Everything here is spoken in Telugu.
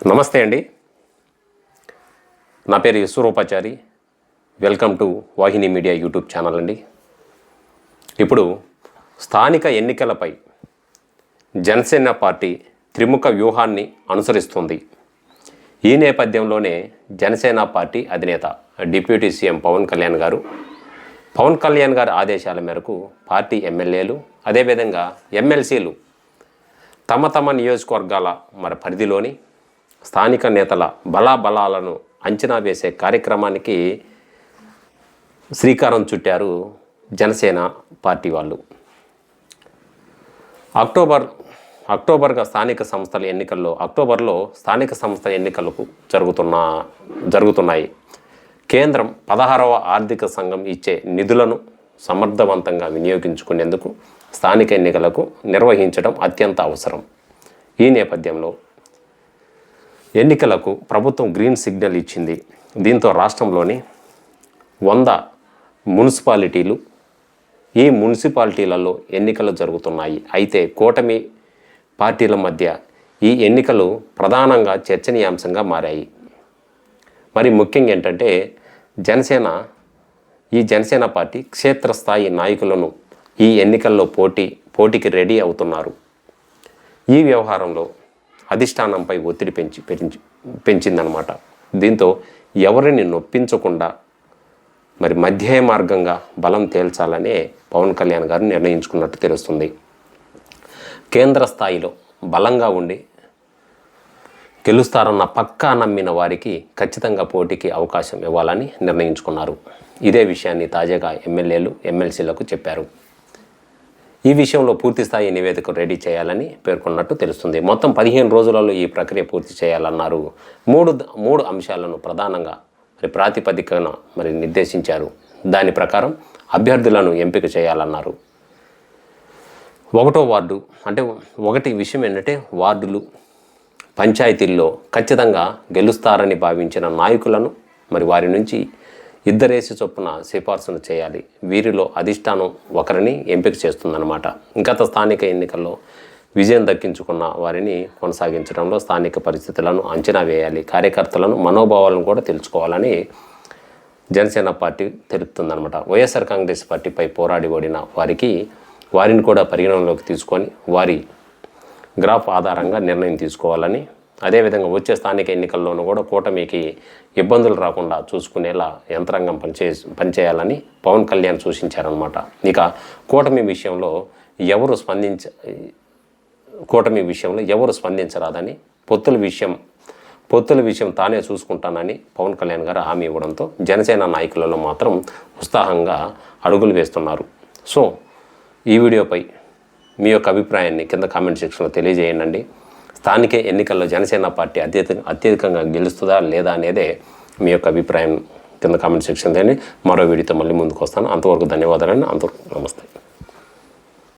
నమస్తే అండి. నా పేరు Eswaropachari. Welcome to Vahini media YouTube channel అండి. ఇప్పుడు స్థానిక ఎన్నికలపై జనసేన పార్టీ త్రిముఖ వ్యూహాన్ని అనుసరిస్తుంది. ఈ నేపథ్యంలోనే జనసేన పార్టీ అధినేత డిప్యూటీ సీఎం పవన్ కళ్యాణ్ గారి ఆదేశాల మేరకు పార్టీ ఎమ్మెల్యేలు అదేవిధంగా ఎమ్మెల్సీలు తమ నియోజకవర్గాల పరిధిలోని స్థానిక నేతల బలాబలాలను అంచనా వేసే కార్యక్రమానికి శ్రీకారం చుట్టారు జనసేన పార్టీ వాళ్ళు. అక్టోబర్లో స్థానిక సంస్థల ఎన్నికలకు జరుగుతున్నాయి. కేంద్రం 16వ ఆర్థిక సంఘం ఇచ్చే నిధులను సమర్థవంతంగా వినియోగించుకునేందుకు స్థానిక ఎన్నికలకు నిర్వహించడం అత్యంత అవసరం. ఈ నేపథ్యంలో ఎన్నికలకు ప్రభుత్వం గ్రీన్ సిగ్నల్ ఇచ్చింది. దీంతో రాష్ట్రంలోని 100 మున్సిపాలిటీలు ఈ మున్సిపాలిటీలలో ఎన్నికలు జరుగుతున్నాయి. అయితే కూటమి పార్టీల మధ్య ఈ ఎన్నికలు ప్రధానంగా చర్చనీయాంశంగా మారాయి. మరి ముఖ్యంగా ఏంటంటే జనసేన పార్టీ క్షేత్రస్థాయి నాయకులను ఈ ఎన్నికల్లో పోటీకి రెడీ అవుతున్నారు. ఈ వ్యవహారంలో అధిష్టానంపై ఒత్తిడి పెంచిందనమాట. దీంతో ఎవరిని నొప్పించకుండా మధ్య మార్గంగా బలం తేల్చాలనే పవన్ కళ్యాణ్ గారు నిర్ణయించుకున్నట్టు తెలుస్తుంది. కేంద్ర స్థాయిలో బలంగా ఉండి గెలుస్తారన్న పక్కా నమ్మిన వారికి ఖచ్చితంగా పోటీకి అవకాశం ఇవ్వాలని నిర్ణయించుకున్నారు. ఇదే విషయాన్ని తాజాగా ఎమ్మెల్యేలు ఎమ్మెల్సీలకు చెప్పారు. ఈ విషయంలో పూర్తిస్థాయి నివేదిక రెడీ చేయాలని పేర్కొన్నట్టు తెలుస్తుంది. మొత్తం 15 రోజులలో ఈ ప్రక్రియ పూర్తి చేయాలన్నారు. మూడు అంశాలను ప్రధానంగా ప్రాతిపదికన నిర్దేశించారు. దాని ప్రకారం అభ్యర్థులను ఎంపిక చేయాలన్నారు. ఒకటి విషయం ఏంటంటే వార్డులు పంచాయతీల్లో ఖచ్చితంగా గెలుస్తారని భావించిన నాయకులను వారి నుంచి 2 రేసి చొప్పున సిఫార్సును చేయాలి. వీరిలో అధిష్టానం ఒకరిని ఎంపిక చేస్తుందన్నమాట. గత స్థానిక ఎన్నికల్లో విజయం దక్కించుకున్న వారిని కొనసాగించడంలో స్థానిక పరిస్థితులను అంచనా వేయాలి. కార్యకర్తలను మనోభావాలను కూడా తెలుసుకోవాలని జనసేన పార్టీ తెలుపుతుందన్నమాట. వైఎస్ఆర్ కాంగ్రెస్ పార్టీపై పోరాడి ఓడిన వారిని కూడా పరిగణనలోకి తీసుకొని వారి గ్రాఫ్ ఆధారంగా నిర్ణయం తీసుకోవాలని, అదేవిధంగా వచ్చే స్థానిక ఎన్నికల్లోనూ కూడా కూటమికి ఇబ్బందులు రాకుండా చూసుకునేలా యంత్రాంగం పనిచేయాలని పవన్ కళ్యాణ్ సూచించారనమాట. ఇక కూటమి విషయంలో ఎవరు స్పందించరాదని, పొత్తుల విషయం తానే చూసుకుంటానని పవన్ కళ్యాణ్ గారు హామీ ఇవ్వడంతో జనసేన నాయకులలో మాత్రం ఉత్సాహంగా అడుగులు వేస్తున్నారు. సో ఈ వీడియోపై మీ యొక్క అభిప్రాయాన్ని కింద కామెంట్ సెక్షన్లో తెలియజేయండి. స్థానిక ఎన్నికల్లో జనసేన పార్టీ అత్యధికంగా గెలుస్తుందా లేదా అనేదే మీ యొక్క అభిప్రాయం కింద కామెంట్ సెక్షన్. మరో వీడియోతో మళ్ళీ ముందుకు వస్తాను. అంతవరకు ధన్యవాదాలండి. అంతవరకు నమస్తే.